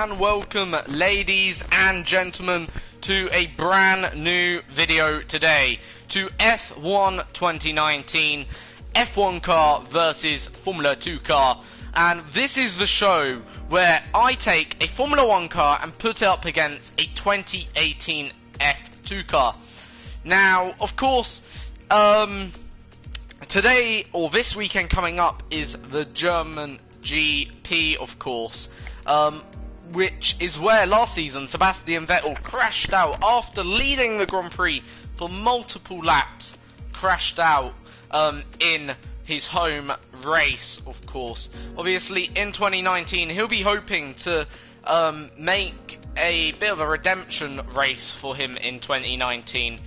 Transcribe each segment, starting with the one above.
and welcome, ladies and gentlemen, to a brand new video today to F1 2019 F1 car versus Formula 2 car. And this is the show where I take a Formula 1 car and put it up against a 2018 F2 car. Now, of course, today, or this weekend coming up, is the German GP, of course, which is where last season Sebastian Vettel crashed out after leading the Grand Prix for multiple laps, crashed out in his home race, of course. Obviously, in 2019, he'll be hoping to make a bit of a redemption race for him in 2019.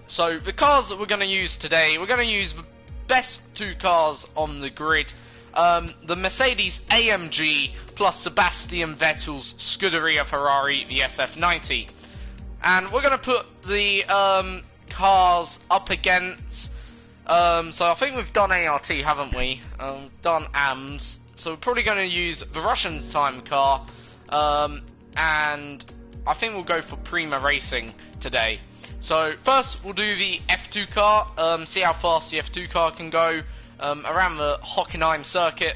So the cars that we're going to use today, we're going to use the best two cars on the grid. The Mercedes AMG plus Sebastian Vettel's Scuderia Ferrari, the SF90. And we're going to put the cars up against, so I think we've done ART, haven't we? Done AMS. So we're probably going to use the Russian time car, and I think we'll go for Prima Racing today. So first we'll do the F2 car, see how fast the F2 car can go around the Hockenheim circuit,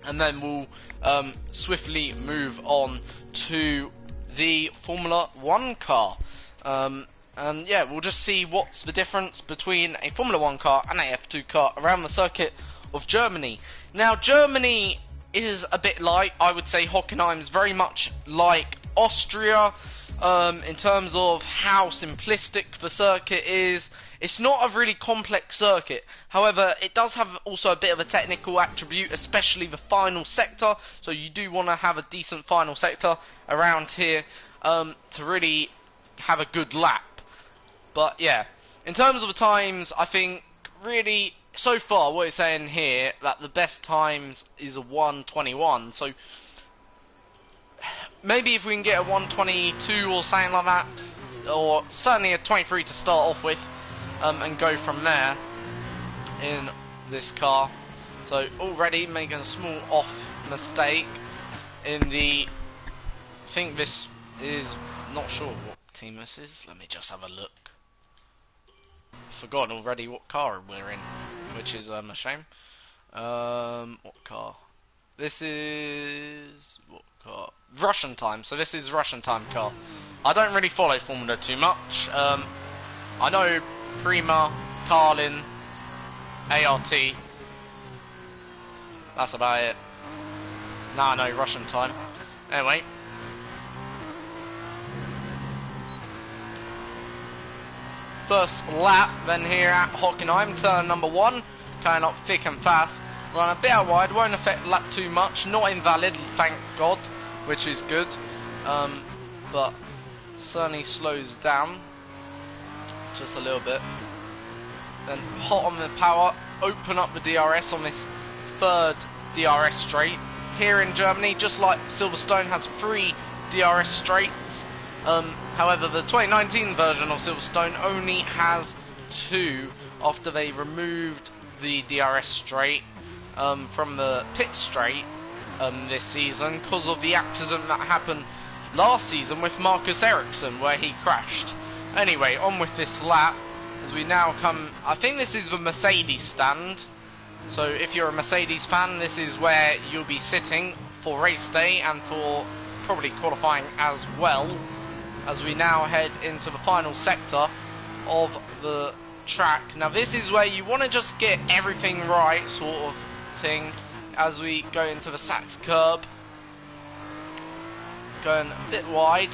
and then we'll swiftly move on to the Formula 1 car. And yeah, we'll just see what's the difference between a Formula 1 car and a F2 car around the circuit of Germany. Now, Germany is a bit like, I would say Hockenheim is very much like Austria, in terms of how simplistic the circuit is. It's not a really complex circuit. However, it does have also a bit of a technical attribute, especially the final sector. So you do want to have a decent final sector around here to really have a good lap. But yeah, in terms of the times, I think really so far what it's saying here that the best times is a 1:21. So maybe if we can get a 1:22 or something like that, or certainly a 23 to start off with, and go from there in this car. So already making a small off mistake in the, I think this is, not sure what team this is, let me just have a look. Forgotten already what car we're in, which is a shame. What car? This is, what car? Russian time, so this is Russian time car. I don't really follow Formula 2 much. I know Prima, Carlin, ART. That's about it. Nah, no, Russian time. Anyway. First lap then here at Hockenheim, turn number 1. Coming up thick and fast. Run a bit out wide, won't affect the lap too much. Not invalid, thank God, which is good. But certainly slows down just a little bit. Then hot on the power, open up the DRS on this third DRS straight. Here in Germany, just like Silverstone has 3 DRS straights, however the 2019 version of Silverstone only has 2 after they removed the DRS straight from the pit straight this season because of the accident that happened last season with Marcus Ericsson where he crashed. Anyway, on with this lap as we now come, I think this is the Mercedes stand, so if you're a Mercedes fan, this is where you'll be sitting for race day and for probably qualifying as well, as we now head into the final sector of the track. Now this is where you want to just get everything right, sort of thing, as we go into the Sachs curb, going a bit wide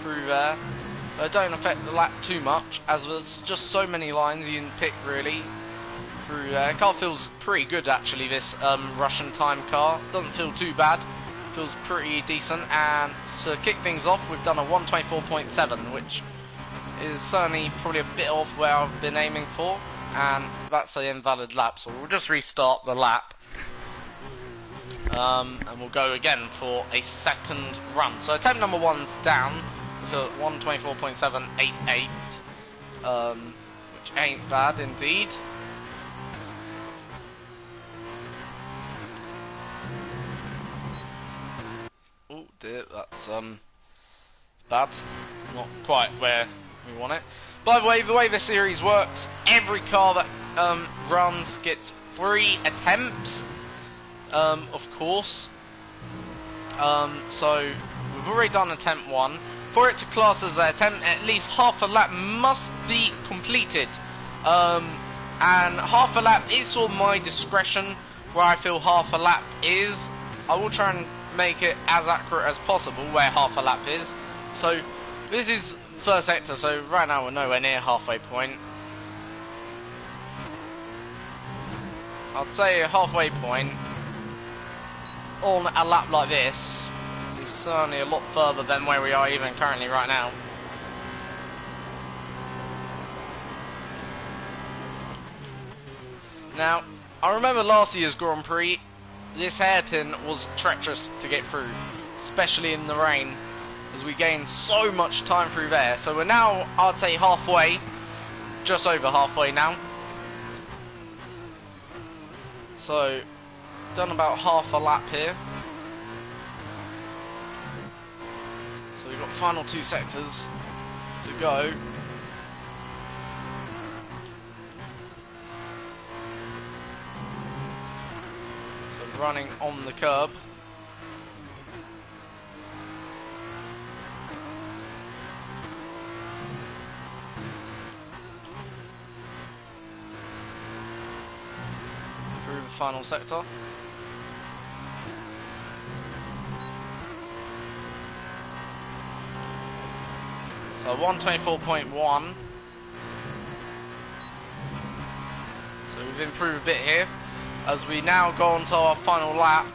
through there. Don't affect the lap too much, as there's just so many lines you can pick really through there. Car feels pretty good actually, this Russian time car. Doesn't feel too bad, feels pretty decent. And to kick things off, we've done a 1:24.7, which is certainly probably a bit off where I've been aiming for, and that's an invalid lap, so we'll just restart the lap. And we'll go again for a second run. So attempt number 1's down to 1:24.788, which ain't bad indeed. Oh dear, that's bad. Not quite where we want it. By the way this series works, every car that runs gets 3 attempts, of course. So we've already done attempt 1. For it to class as an attempt, at least half a lap must be completed. And half a lap is sort of my discretion where I feel half a lap is. I will try and make it as accurate as possible where half a lap is. So this is first sector, so right now we're nowhere near halfway point. I'd say a halfway point on a lap like this is certainly a lot further than where we are even currently right now. Now, I remember last year's Grand Prix, this hairpin was treacherous to get through, especially in the rain, as we gained so much time through there. So we're now, I'd say, halfway, just over halfway now. So, done about half a lap here. So we've got final 2 sectors to go. So running on the curb. Through the final sector. So 124.1. So we've improved a bit here as we now go on to our final lap.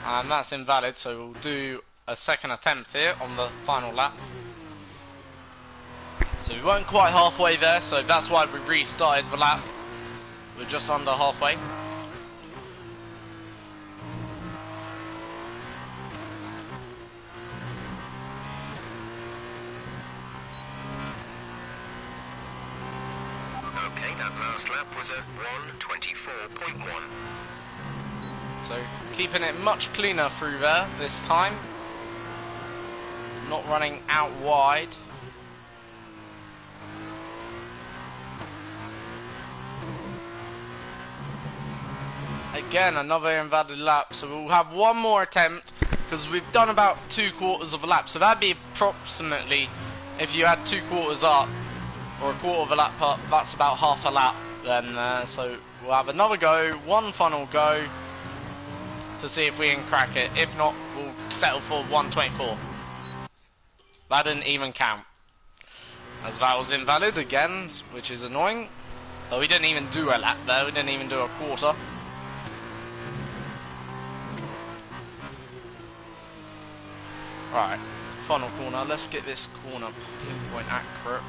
And that's invalid, so we'll do a second attempt here on the final lap. So we weren't quite halfway there, so that's why we restarted the lap. We're just under halfway. Okay, that last lap was at 124.1. So keeping it much cleaner through there this time. Not running out wide. Again, another invalid lap, so we'll have one more attempt because we've done about 2/4 of a lap, so that'd be approximately, if you add 2/4 up or a quarter of a lap up, that's about half a lap then. So we'll have another go, one final go to see if we can crack it. If not, we'll settle for 124. That didn't even count, as that was invalid again, which is annoying. So we didn't even do a lap there, we didn't even do a quarter. Right, final corner, let's get this corner pinpoint accurate.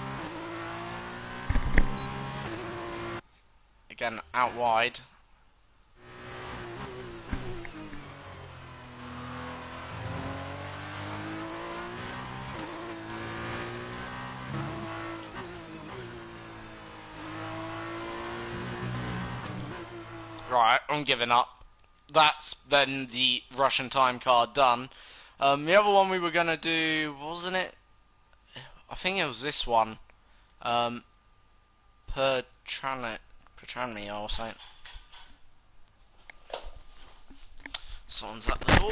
Again, out wide. Right, I'm giving up. That's then the Russian time card done. The other one we were going to do, wasn't it? I think it was this one. Pertranmi or something. Someone's at the door.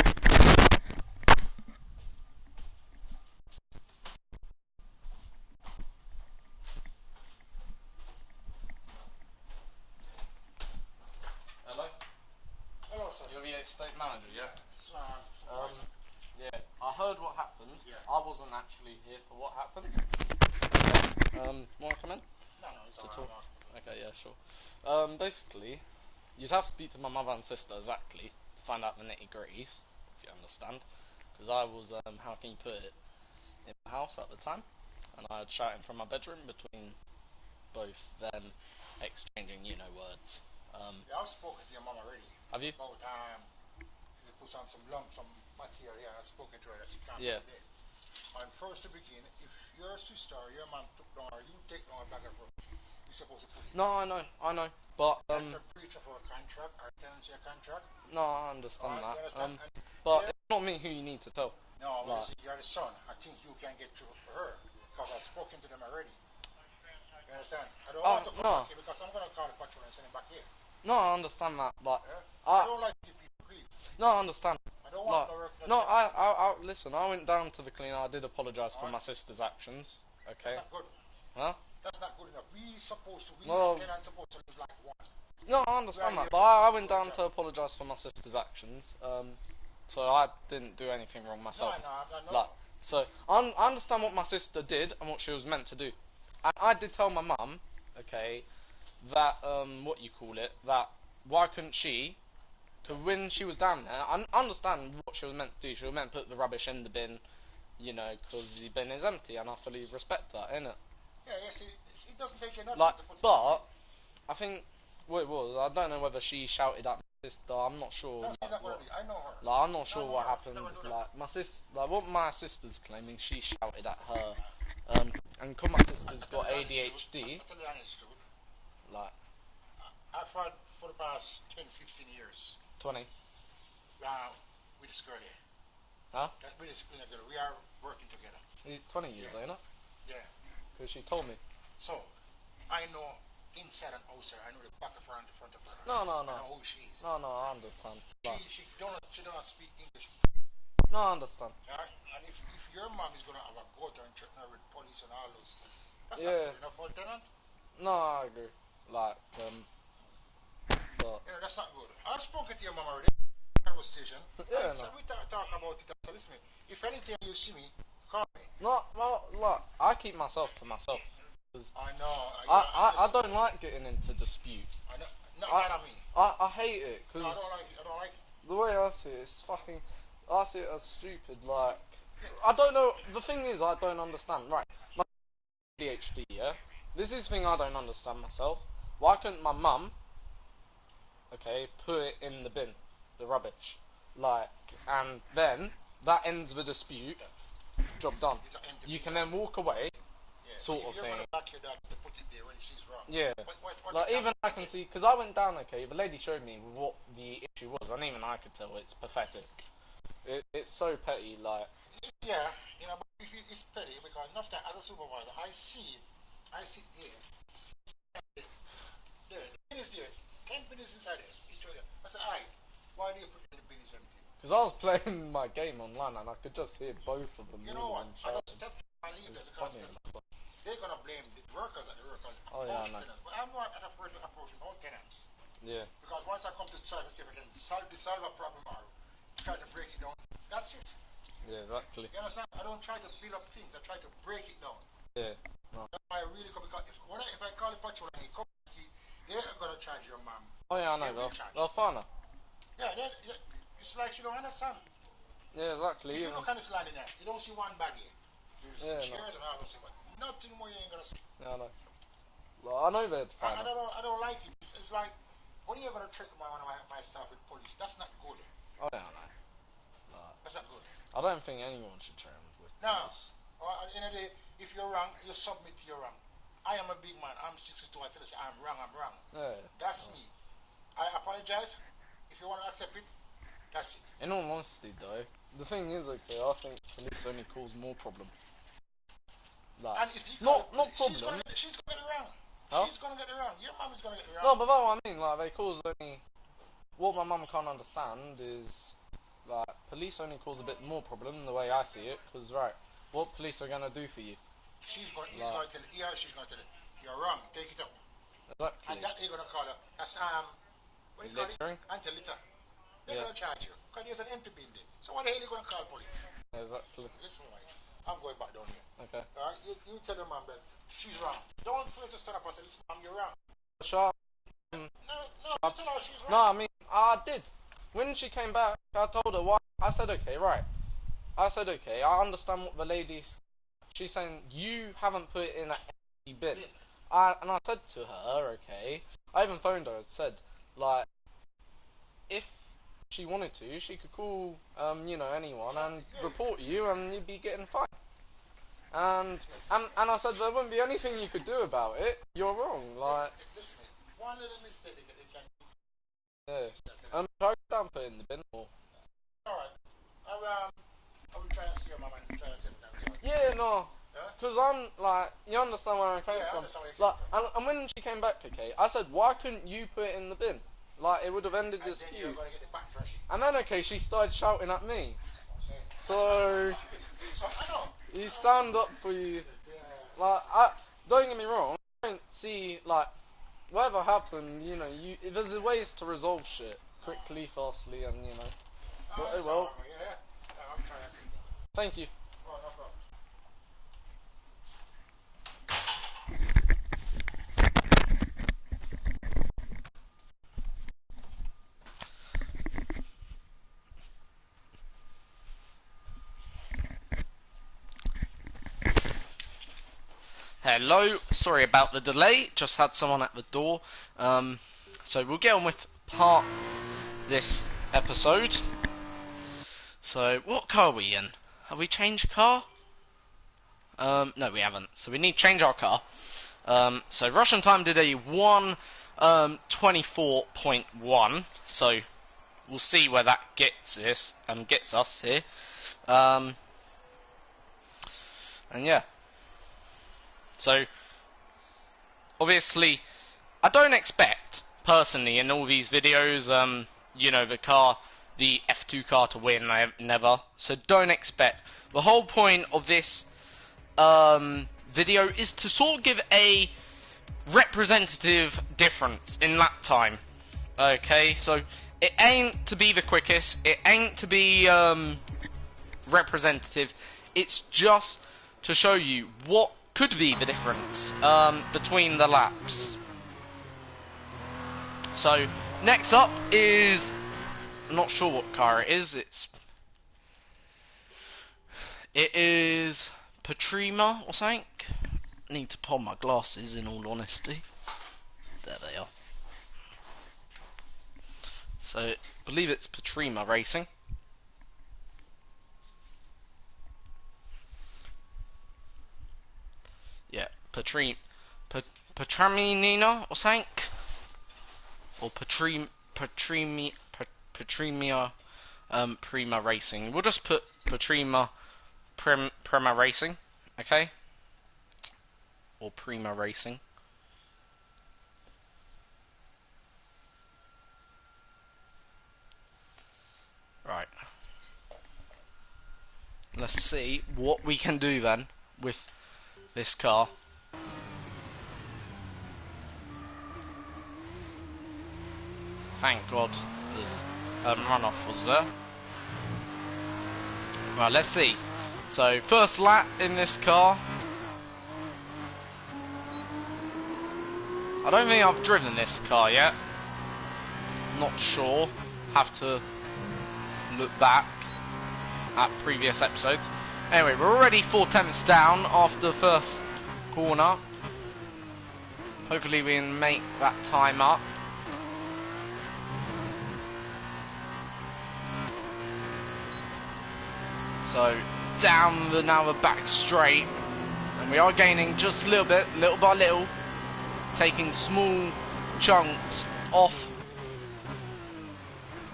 Hello? Hello, sir. You're the estate manager, yeah? Son. Yeah, I heard what happened. Yeah. I wasn't actually here for what happened. Want to come in? No, it's To alright. talk? Okay, yeah, sure. Basically, you'd have to speak to my mother and sister exactly to find out the nitty-gritties, if you understand. Because I was, how can you put it, in the house at the time, and I had shouting from my bedroom between both them exchanging, words. Yeah, I've spoken to your mom already. Have you? About she put on some lumps, some material here, and I've spoken to her that she can't Yeah. go to bed. And first to begin, if your sister or your mom took down or you take down a bag of rubbish, No, I know. But That's a breach of our contract, our tenancy contract. no, I understand You that. understand? But Yeah. it's not me who you need to tell. No, Right. you're the son. I think you can get through to her because I've spoken to them already. You understand? I don't want to come No. back here because I'm going to call the patrol and send him back here. No, I understand that, but Yeah? I don't like to give people grief. no, I understand. I don't want no work. No, I listen. I went down to the cleaner. I did apologise for Alright. my sister's actions. Okay. That's not good. Huh? That's not good enough. We No. tenants supposed to live like one. No, I understand Right, that, but I went down to apologise for my sister's actions. So I didn't do anything wrong myself. No. Like, so I understand what my sister did and what she was meant to do. And I did tell my mum, okay, that what you call it, that why couldn't she? Because when she was down there, I understand what she was meant to do. She was meant to put the rubbish in the bin, you know, because the bin is empty, and I fully respect that, innit? Yeah, yes, it doesn't take enough Like, to put but I think what it was, I don't know whether she shouted at my sister. I'm not sure. No, she's not going to do. I know her. Like, I'm not sure No, what no, happened. never do that. Like my sis, like what my sister's claiming, she shouted at her. And because my sister's got I tell ADHD, you the honest truth. like I've had for the past 10, 15 years 20, with this girl here. huh? That's with this cleaner girl. We are working together. 20 years, Yeah. ain't it? Yeah. Because she told me. So, I know inside and outside. I know the back of her and the front of her. No. I know who she is. No, I understand. Like, She don't speak English. no, I understand. Right? And if your mom is going to have a go to and threaten her with police and all those things, that's not Yeah. good enough for a tenant. No, I agree. Like, but You know, that's not good. I've spoken to your mom already. Conversation. yeah, So no. we talk about it. So listen, if anything you see me, call me. No, well, look, I keep myself to myself. Cause I know. I don't like getting into dispute. I know. Not I mean. I hate it because No, I don't like it. I don't like it. the way I see it, it's fucking. I see it as stupid. Like, I don't know. The thing is, I don't understand. Right, my ADHD. Yeah, this is the thing I don't understand myself. Why couldn't my mum, okay, put it in the bin, the rubbish, like, and then that ends the dispute. Job done. It's an empty You bin. can then walk away, Yeah. sort If of you're thing. going to back your dad to put it there when she's wrong. Yeah. What Like even example? I can see, because I went down, okay, the lady showed me what the issue was, and even I could tell it's pathetic. It's so petty, like, Yeah, you know, but if it's petty because enough time as a supervisor, I see here, there, the bin is there, 10 bin is inside there, each other. I said, aye, why do you put the bin is empty? because I was playing my game online and I could just hear both of them You know what? yelling and I don't shouting. step I leave It there was because funny enough. they're gonna blame the workers at the workers Oh, yeah, I know. tenants. But I'm not afraid to approach no tenants. Yeah. Because once I come to try to see if I can solve a problem or try to break it down, that's it. Yeah, exactly. You understand? I don't try to build up things, I try to break it down. Yeah. No. That's why I really come because if I call the patrol and he come and see, they're gonna charge your mom. Oh yeah, I know. They will charge. They'll fine her. Yeah, it's like you don't understand. Yeah, exactly. If you Even. look on this land in there, you don't see one bag here. You see Yeah, no. chairs and all those things, but nothing more you ain't gonna see. Yeah, I know. Like, I know they'd fine her. I don't like it. It's like when you're gonna threaten one of my staff with police, that's not good. Oh yeah, I know. Like, That's not good. I don't think anyone should train with Now, police. at the end of the day, if you're wrong, you submit to your wrong. I am a big man. I'm 62. I tell you, I'm wrong. Yeah. That's me. I apologize. If you want to accept it, that's it. In all honesty, though, the thing is, okay, I think police only cause more problem. Like, And if you not problem, problem. she's gonna get it wrong. Huh? She's gonna get it wrong. Your mom is gonna get it No, wrong. but that's what I mean. Like, they cause only. What my mum can't understand is, like, police only cause a bit more problem the way I see it. Because right, what police are gonna do for you? He's gonna tell it. She's gonna tell it. You're wrong. Take it up. Exactly. And that they're gonna call her. That's what do you call it? Littering? Anti-litter. They're Yeah. gonna charge you because there's an empty bin there. So what the hell are you gonna call police? Exactly. Listen, mate. I'm going back down here. Okay. Alright, you tell your mom that she's wrong. Don't feel to stand up and say, listen, mom, you're wrong. Sharp. No, you tell her she's No, wrong. I mean, I did. When she came back, I told her why. I said, okay, right. I said, okay, I understand what the lady's. She's saying you haven't put it in an empty bin. And I said to her, okay. I even phoned her and said, like, if she wanted to, she could call, anyone and report you, and you'd be getting fined. And I said there wouldn't be anything you could do about it. You're wrong. Like, Listen, one little mistake they can. yeah. Try to dump it in the bin. Or... Alright. I will try and see your mama and try and set it down. Yeah, no. Yeah? Because I'm like, you understand where I'm coming Yeah, I from. understand where you're Like, and when she came back, okay, I said, why couldn't you put it in the bin? Like, it would have ended And this then you're feud. going to get the backlash. And then, okay, she started shouting at me. So, So, I know. you stand up for you. Yeah. Like, don't get me wrong, I don't see, like, whatever happened, you know, there's ways to resolve shit. Quickly, fastly, and, you know. But, oh well. Yeah. I'm trying to see. Thank you. Oh, no problem. Hello, sorry about the delay, just had someone at the door. So we'll get on with part this episode. So, what car are we in? Have we changed car? No we haven't, so we need to change our car. So Russian time did a 1:24.1, so we'll see where that gets us here. And yeah. So, obviously, I don't expect, personally, in all these videos, you know, the F2 car to win, never. So don't expect. The whole point of this video is to sort of give a representative difference in lap time. Okay, so it ain't to be the quickest, it ain't to be representative, it's just to show you what could be the difference between the laps. So next up is, I'm not sure what car it is. It is Patrima or something. I need to pull my glasses, in all honesty. There they are. So I believe it's Patrima Racing. Yeah, Patraminina or something, or Patrimia Prima Racing. We'll just put Patrima Prima Racing, okay, or Prima Racing. Right. Let's see what we can do then with this car. Thank God the runoff was there. Right, let's see. So, first lap in this car. I don't think I've driven this car yet. Not sure. Have to look back at previous episodes. Anyway, we're already 4/10 down after the first corner. Hopefully we can make that time up. So down now the back straight, and we are gaining just a little bit, little by little, taking small chunks off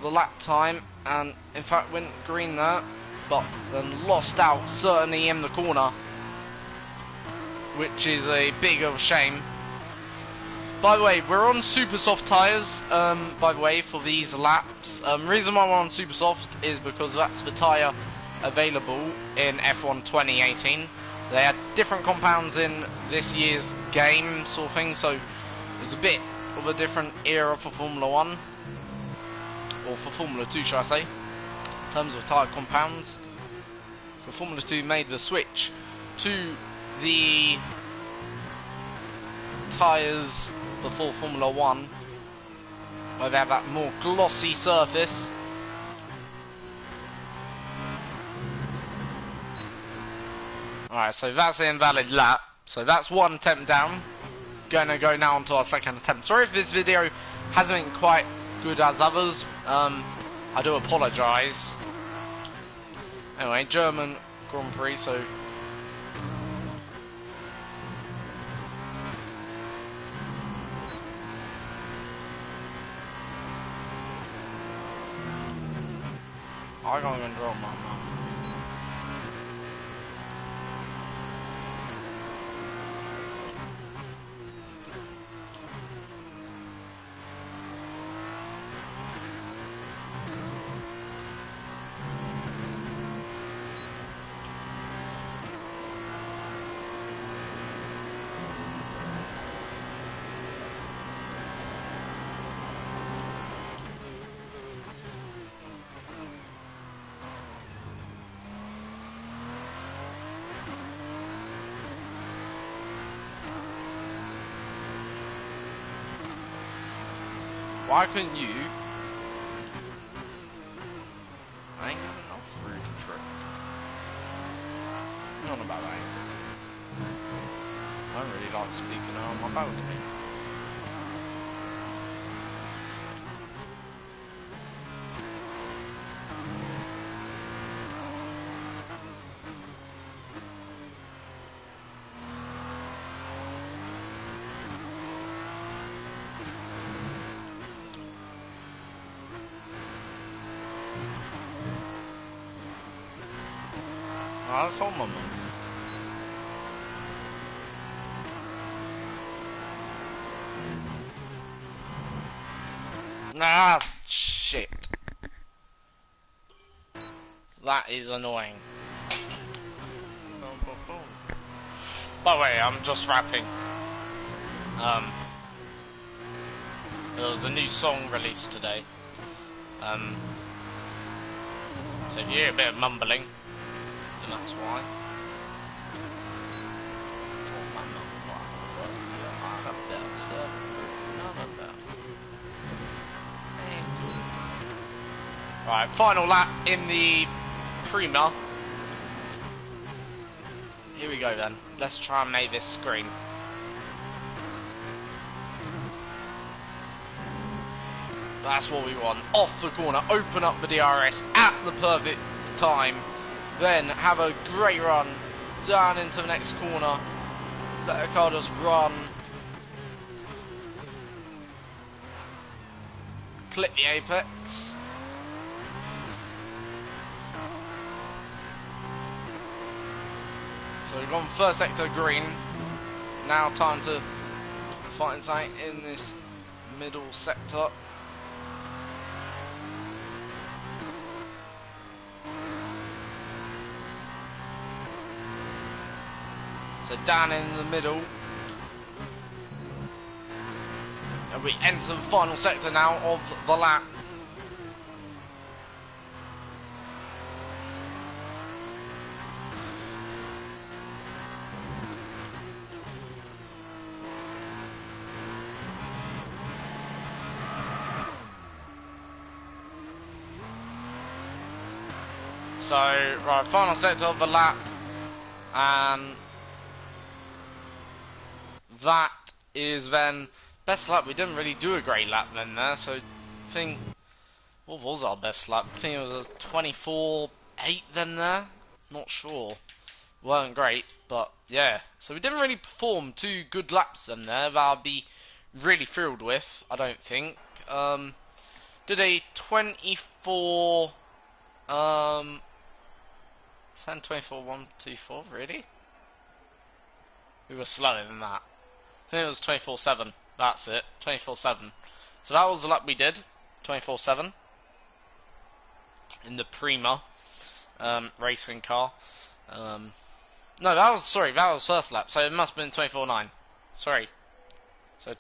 the lap time, and in fact went green there, but then lost out certainly in the corner, which is a big of a shame. By the way, we're on super soft tyres, by the way, for these laps. Reason why we're on super soft is because that's the tyre available in F1 2018. They had different compounds in this year's game, sort of thing, so there's a bit of a different era for Formula 1, or for Formula 2 should I say, in terms of tyre compounds. For Formula 2 made the switch to the tyres before Formula 1, where they have that more glossy surface. Alright, so that's an invalid lap. So that's one attempt down. Gonna go now onto our second attempt. Sorry if this video hasn't been quite good as others. I do apologise. Anyway, German Grand Prix, so I can't control my mouth. Why couldn't you? I ain't got enough room control. Not about that. I don't really like speaking out on my balcony. I told my mum. Ah, shit. That is annoying. By the way, I'm just rapping. There was a new song released today. So if you hear a bit of mumbling, then that's why. Right, final lap in the Prima. Here we go then. Let's try and make this screen. That's what we want. Off the corner, open up the DRS at the perfect time. Then have a great run down into the next corner. Let the car just run. Clip the apex. So we've gone first sector green. Now time to find something in this middle sector. So down in the middle. And we enter the final sector now of the lap. So, right, final sector of the lap, and that is then best lap. We didn't really do a great lap then there, so I think, what was our best lap? I think it was a 24.8 then there, not sure, weren't great, but yeah, so we didn't really perform 2 good laps then there that I'd be really thrilled with, I don't think. Did a 24, 124, really? We were slower than that. I think it was 24.7. That's it. 24.7. So that was the lap we did. 24.7. In the Prima racing car. No, that was first lap. So it must have been 24.9. Sorry. So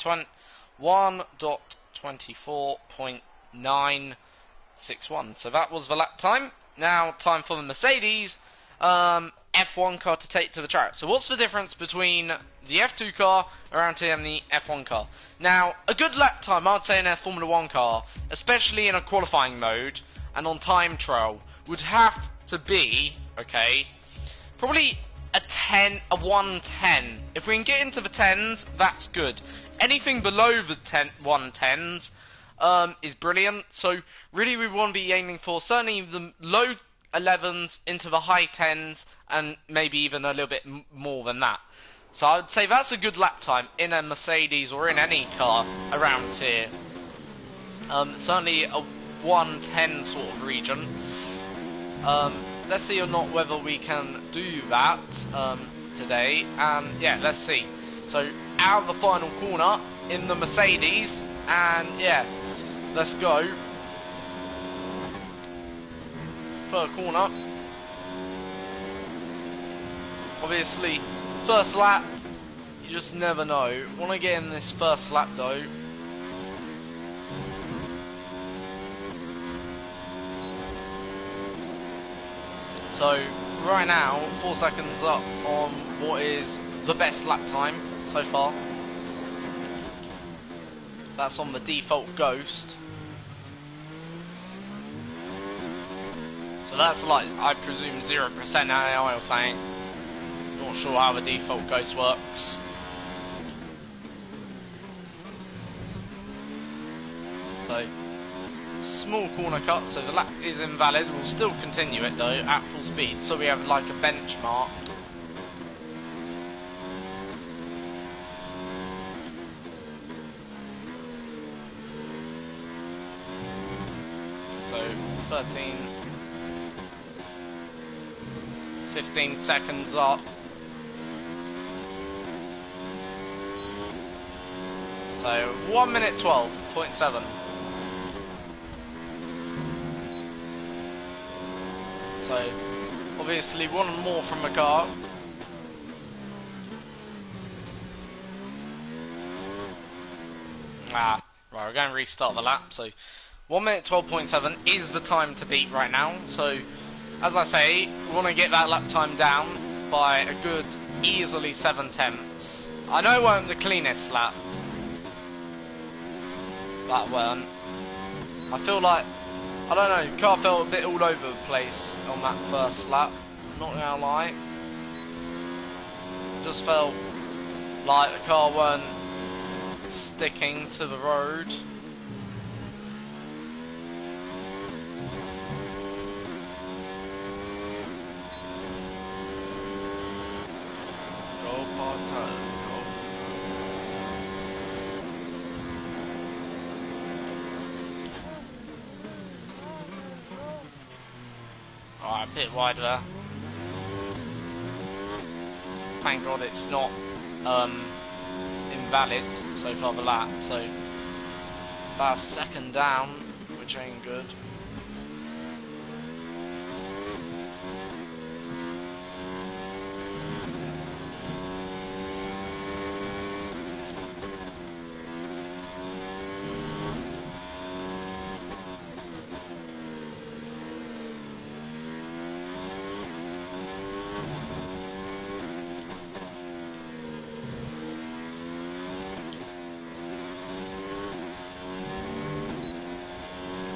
1.24.961. So that was the lap time. Now time for the Mercedes F1 car to take to the track. So what's the difference between the F2 car around here and the F1 car? Now, a good lap time, I'd say, in a Formula 1 car, especially in a qualifying mode and on time trial, would have to be, okay, probably a 110. If we can get into the 10s, that's good. Anything below the 110s is brilliant. So really we want to be aiming for certainly the low 11s into the high 10s and maybe even a little bit more than that. So I would say that's a good lap time in a Mercedes or in any car around here. Certainly a 110 sort of region. Let's see or not whether we can do that today, and yeah, let's see. So out of the final corner in the Mercedes, and yeah, let's go. Third corner. Obviously, first lap, you just never know. Want to get in this first lap though. So right now, 4 seconds up on what is the best lap time so far. That's on the default Ghost. So that's like, I presume 0% AI or something. Not sure how the default Ghost works. So, small corner cut, so the lap is invalid. We'll still continue it though at full speed, so we have like a benchmark. So 13, 15 seconds up. So 1 minute 12.7. So, obviously, one more from the car. Right, we're going to restart the lap. So, 1 minute 12.7 is the time to beat right now. So, as I say, we want to get that lap time down by a good, easily 7/10. I know it weren't the cleanest lap. That weren't. I feel like, I don't know, the car felt a bit all over the place on that first lap, not gonna lie. Just felt like the car weren't sticking to the road. Go part-time. Alright, a bit wide there. Thank God it's not invalid so far the lap, so about a second down, which ain't good.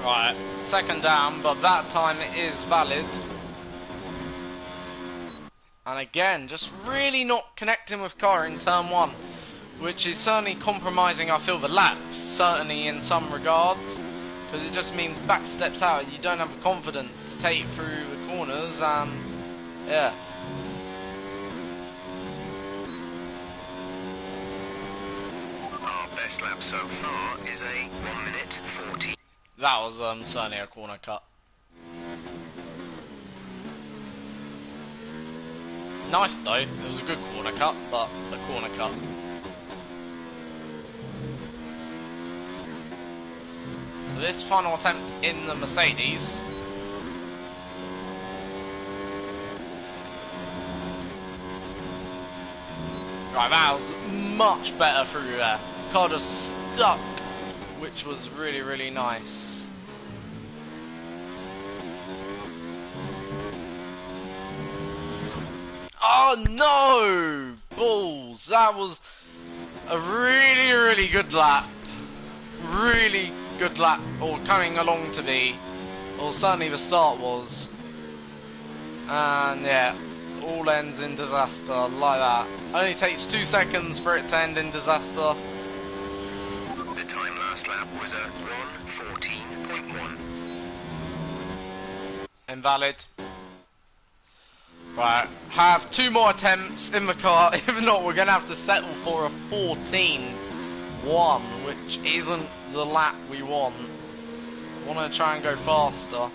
Right, second down, but that time it is valid. And again, just really not connecting with car in turn 1, which is certainly compromising, I feel, the laps, certainly in some regards, because it just means back steps out, you don't have the confidence to take it through the corners, and yeah. Our best lap so far is a 1 minute 40. That was certainly a corner cut. Nice though, it was a good corner cut, but a corner cut. So this final attempt in the Mercedes. Right, that was much better through there. Car just stuck, which was really, really nice. Oh no! Balls! That was a really, really good lap. Really good lap, or coming along to be, or certainly the start was. And yeah, all ends in disaster like that. Only takes 2 seconds for it to end in disaster. The time last lap was a 1:14.1. Invalid. Right, have 2 more attempts in the car. If not, we're going to have to settle for a 14.1, which isn't the lap we want. Want to try and go faster.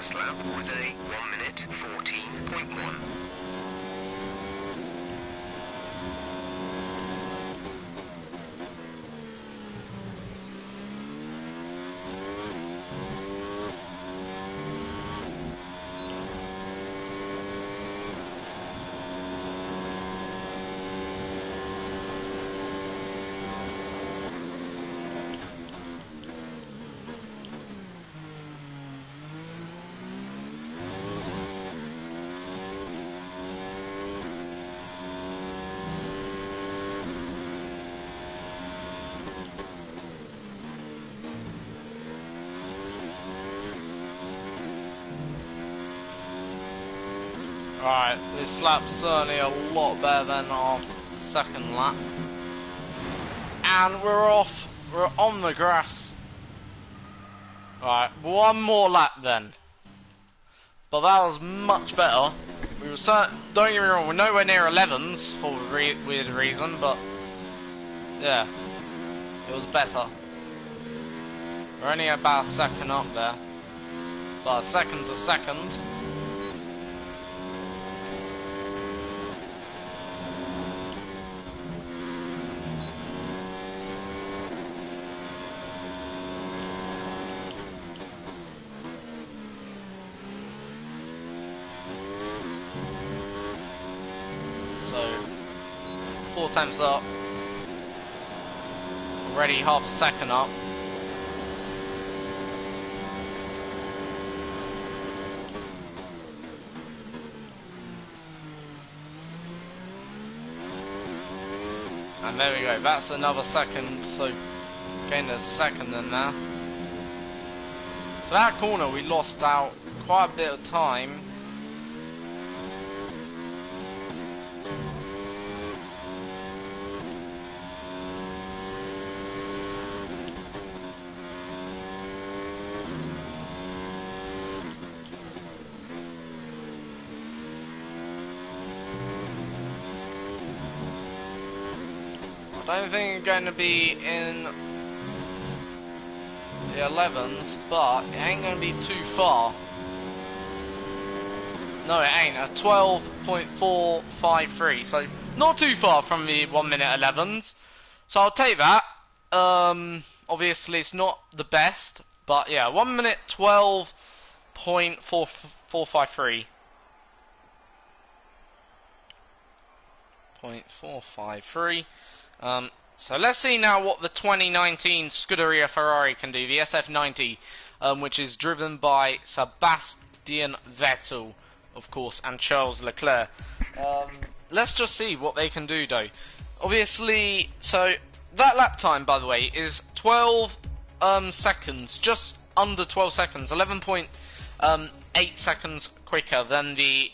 first lap was a 1 minute 14.1. Right, this lap's certainly a lot better than our second lap. And we're off, we're on the grass. Right, one more lap then. But that was much better. We were don't get me wrong, we're nowhere near 11s for a weird reason, but yeah, it was better. We're only about a second up there. But a second's a second. So 4 times up. Already half a second up. And there we go, that's another second, so gained a second in there. So that corner we lost out quite a bit of time. I don't think it's going to be in the 11s, but it ain't going to be too far. No, it ain't. A 12.453, so not too far from the 1 minute 11s. So I'll take that. Obviously it's not the best, but yeah, 1 minute 12.453. 0.453. So let's see now what the 2019 Scuderia Ferrari can do, the SF90, which is driven by Sebastian Vettel, of course, and Charles Leclerc. Let's just see what they can do, though. Obviously, so that lap time, by the way, is 12 seconds, just under 12 seconds, 11.8 seconds quicker than the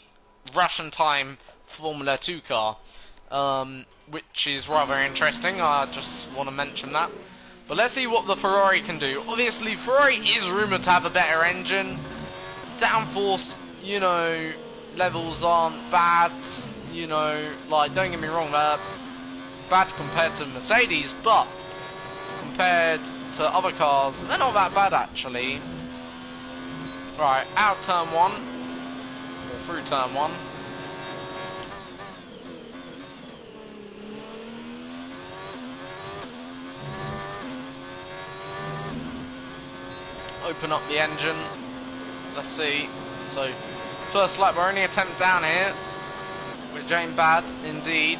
Russian time Formula 2 car. Which is rather interesting. I just want to mention that. But let's see what the Ferrari can do. Obviously, Ferrari is rumoured to have a better engine. Downforce, you know, levels aren't bad. You know, like, don't get me wrong, they're bad compared to Mercedes, but compared to other cars, they're not that bad, actually. Right, out turn 1, or through turn 1. Open up the engine. Let's see. So, first lap, we're only a tenth down here. We're doing bad, indeed.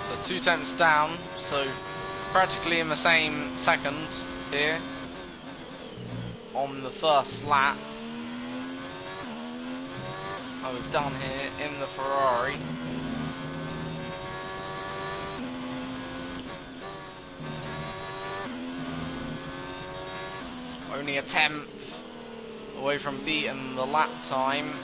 So 2 tenths down. So, practically in the same second here on the first lap. How we've done here in the Ferrari. Only a tenth away from beating the lap time,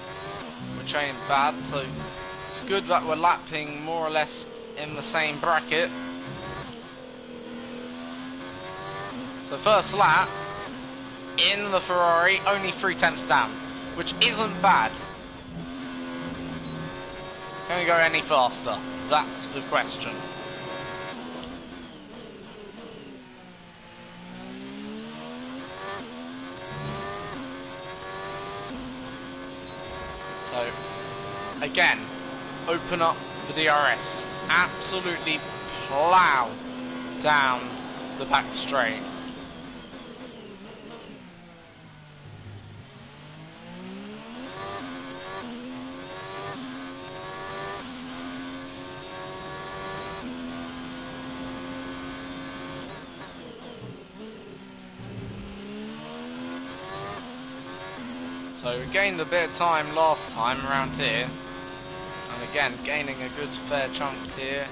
which ain't bad, so it's good that we're lapping more or less in the same bracket. The first lap in the Ferrari, only 3 tenths down, which isn't bad. Can we go any faster? That's the question. So, again, open up the DRS. Absolutely plow down the back straight. So we gained a bit of time last time around here, and again gaining a good fair chunk here.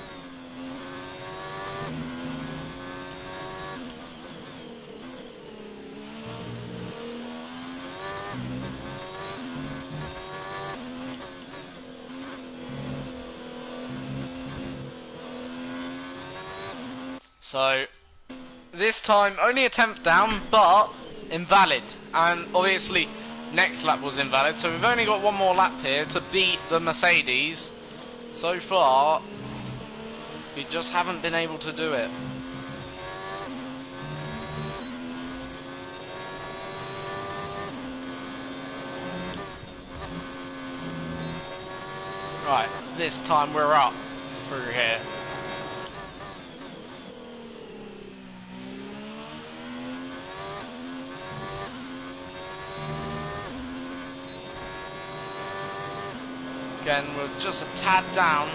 So this time only a 10th down, but invalid, and obviously next lap was invalid, so we've only got one more lap here to beat the Mercedes. So far, we just haven't been able to do it. Right, this time we're up through here. Again, we're just a tad down,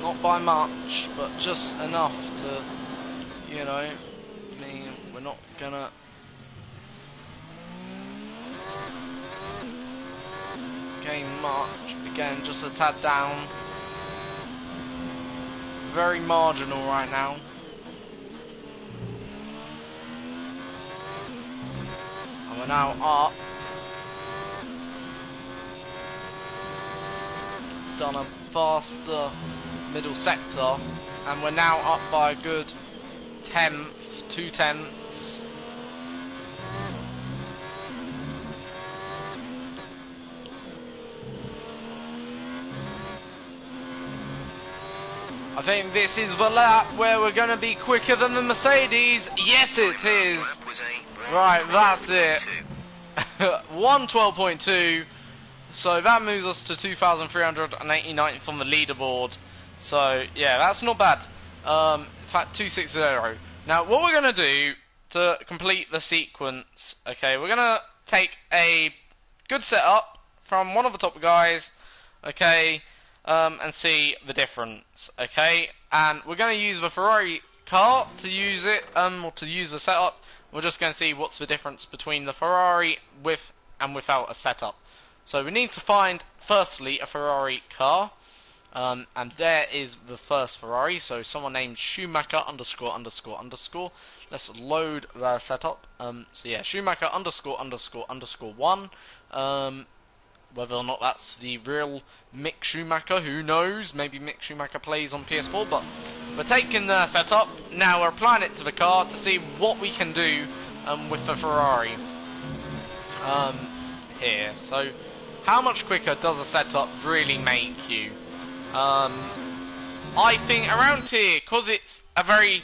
not by much, but just enough to, you know, I mean, we're not gonna gain much. Again, just a tad down, very marginal right now. And we're now up. Done a faster middle sector, and we're now up by a good 2 tenths. I think this is the lap where we're going to be quicker than the Mercedes. Yes, it is. Right, that's it. 1:12.2. So that moves us to 2,389th on the leaderboard. So yeah, that's not bad. In fact, 260. Now what we're going to do to complete the sequence, okay, we're going to take a good setup from one of the top guys, okay, and see the difference, okay. And we're going to use the Ferrari car to use it, or to use the setup. We're just going to see what's the difference between the Ferrari with and without a setup. So we need to find, firstly, a Ferrari car, and there is the first Ferrari, so someone named Schumacher ____. Let's load the setup. So yeah, Schumacher ____1. Whether or not that's the real Mick Schumacher, who knows? Maybe Mick Schumacher plays on PS4, but we're taking the setup. Now we're applying it to the car to see what we can do with the Ferrari here. So how much quicker does a setup really make you? I think around here, because it's a very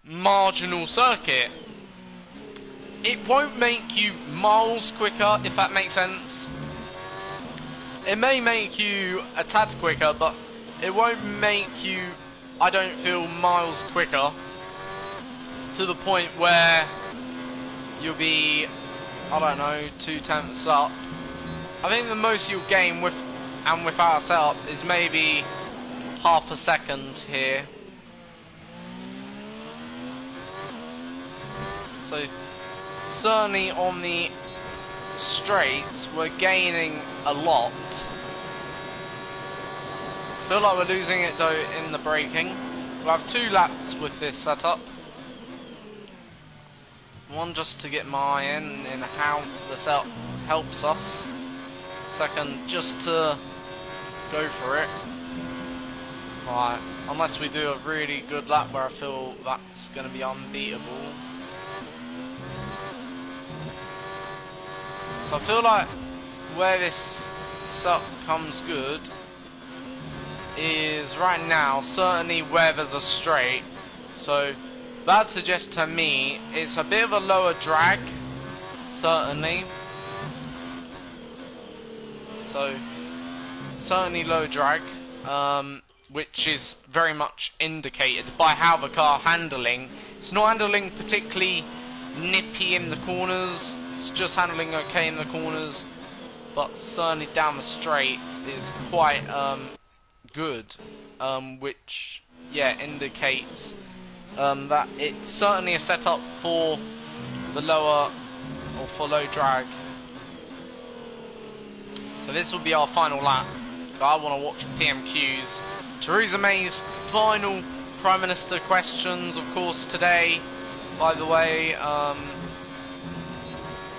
marginal circuit, it won't make you miles quicker, if that makes sense. It may make you a tad quicker, but it won't make you, I don't feel, miles quicker to the point where you'll be, I don't know, 2 tenths up. I think the most you'll gain with and without a setup is maybe half a second here. So certainly on the straights we're gaining a lot. Feel like we're losing it though in the braking. We'll have 2 laps with this setup. One just to get my in how the setup helps us. Second, just to go for it. Right, unless we do a really good lap where I feel that's going to be unbeatable. So I feel like where this setup comes good is right now certainly where there's a straight, so that suggests to me it's a bit of a lower drag, certainly. So certainly low drag, which is very much indicated by how the car handling. It's not handling particularly nippy in the corners, it's just handling okay in the corners, but certainly down the straight is quite good, which indicates that it's certainly a setup for the lower or for low drag. So this will be our final lap. So I want to watch PMQs. Theresa May's final Prime Minister questions, of course, today, by the way.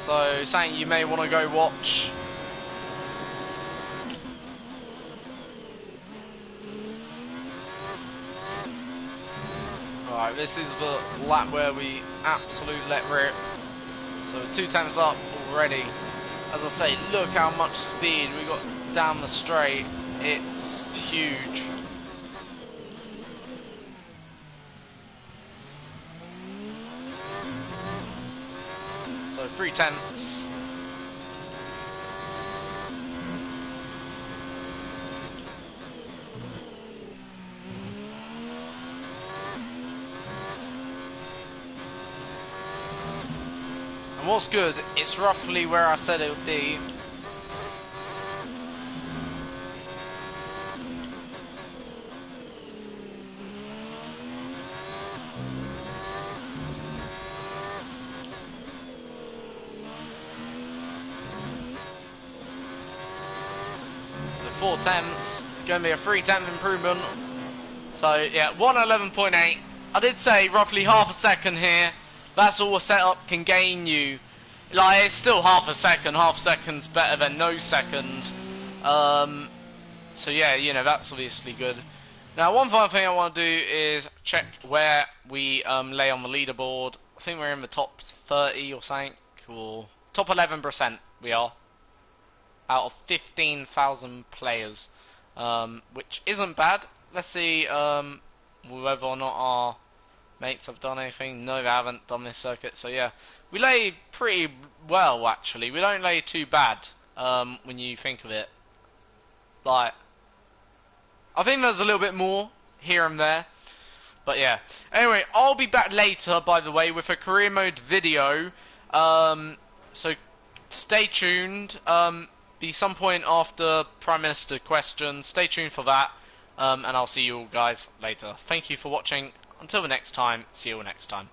So something you may want to go watch. Alright, this is the lap where we absolutely let rip. So 2 times up already. As I say, look how much speed we got down the straight. It's huge. So 3/10. And what's good, it's roughly where I said it would be. So 4/10, going to be a 3/10 improvement. So yeah, 1:11.8. I did say roughly half a second here. That's all a setup can gain you. Like, it's still half a second's better than no second. So yeah, you know, that's obviously good. Now, one final thing I want to do is check where we lay on the leaderboard. I think we're in the top 30 or something, or top 11% we are, out of 15,000 players, which isn't bad. Let's see whether or not our mates have done anything. No, they haven't done this circuit, so yeah, we lay pretty well actually. We don't lay too bad when you think of it. Like, I think there's a little bit more here and there, but yeah. Anyway, I'll be back later, by the way, with a career mode video. So stay tuned. Be some point after Prime Minister questions. Stay tuned for that, and I'll see you all guys later. Thank you for watching. Until the next time, see you all next time.